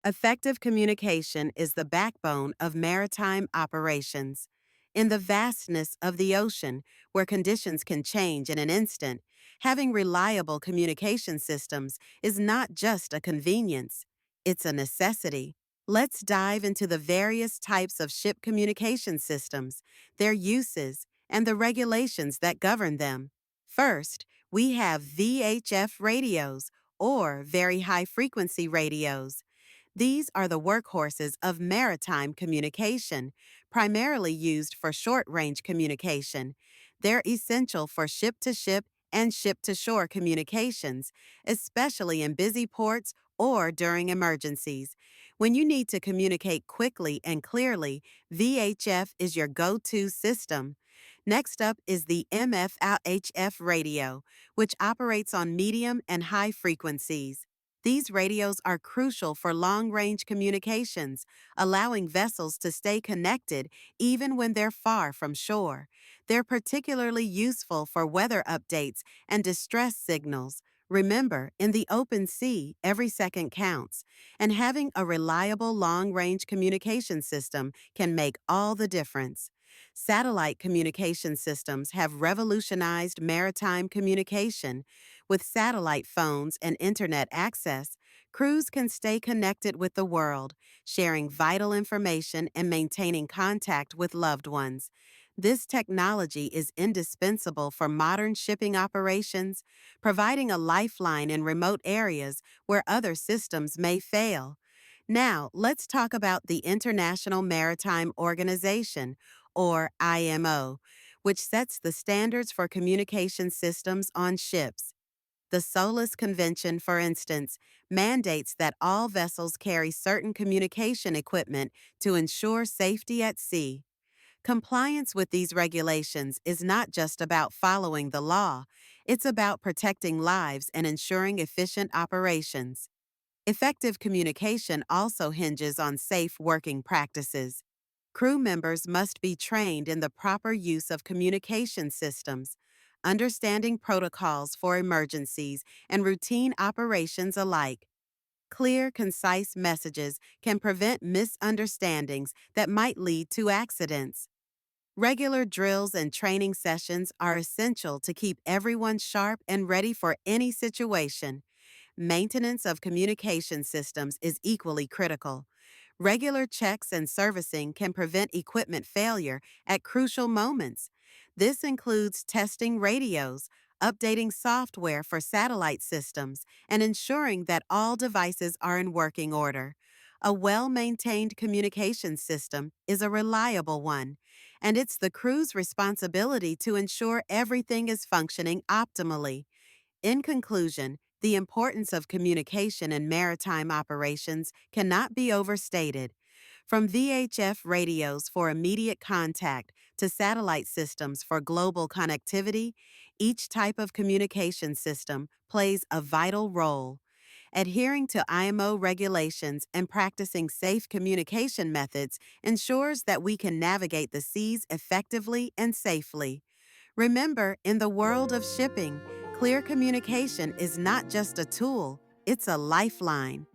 Effective communication is the backbone of maritime operations. In the vastness of the ocean, where conditions can change in an instant, having reliable communication systems is not just a convenience, it's a necessity. Let's dive into the various types of ship communication systems, their uses, and the regulations that govern them. First, we have VHF radios, or very high frequency radios. These are the workhorses of maritime communication, primarily used for short-range communication. They're essential for ship-to-ship and ship-to-shore communications, especially in busy ports or during emergencies. When you need to communicate quickly and clearly, VHF is your go-to system. Next up is the MFHF radio, which operates on medium and high frequencies. These radios are crucial for long-range communications, allowing vessels to stay connected even when they're far from shore. They're particularly useful for weather updates and distress signals. Remember, in the open sea, every second counts, and having a reliable long-range communication system can make all the difference. Satellite communication systems have revolutionized maritime communication. With satellite phones and internet access, crews can stay connected with the world, sharing vital information and maintaining contact with loved ones. This technology is indispensable for modern shipping operations, providing a lifeline in remote areas where other systems may fail. Now, let's talk about the International Maritime Organization, or IMO, which sets the standards for communication systems on ships. The SOLAS Convention, for instance, mandates that all vessels carry certain communication equipment to ensure safety at sea. Compliance with these regulations is not just about following the law, it's about protecting lives and ensuring efficient operations. Effective communication also hinges on safe working practices. Crew members must be trained in the proper use of communication systems, understanding protocols for emergencies and routine operations alike. Clear, concise messages can prevent misunderstandings that might lead to accidents. Regular drills and training sessions are essential to keep everyone sharp and ready for any situation. Maintenance of communication systems is equally critical. Regular checks and servicing can prevent equipment failure at crucial moments. This includes testing radios, updating software for satellite systems, and ensuring that all devices are in working order. A well-maintained communication system is a reliable one, and it's the crew's responsibility to ensure everything is functioning optimally. In conclusion, the importance of communication in maritime operations cannot be overstated. From VHF radios for immediate contact to satellite systems for global connectivity, each type of communication system plays a vital role. Adhering to IMO regulations and practicing safe communication methods ensures that we can navigate the seas effectively and safely. Remember, in the world of shipping, clear communication is not just a tool, it's a lifeline.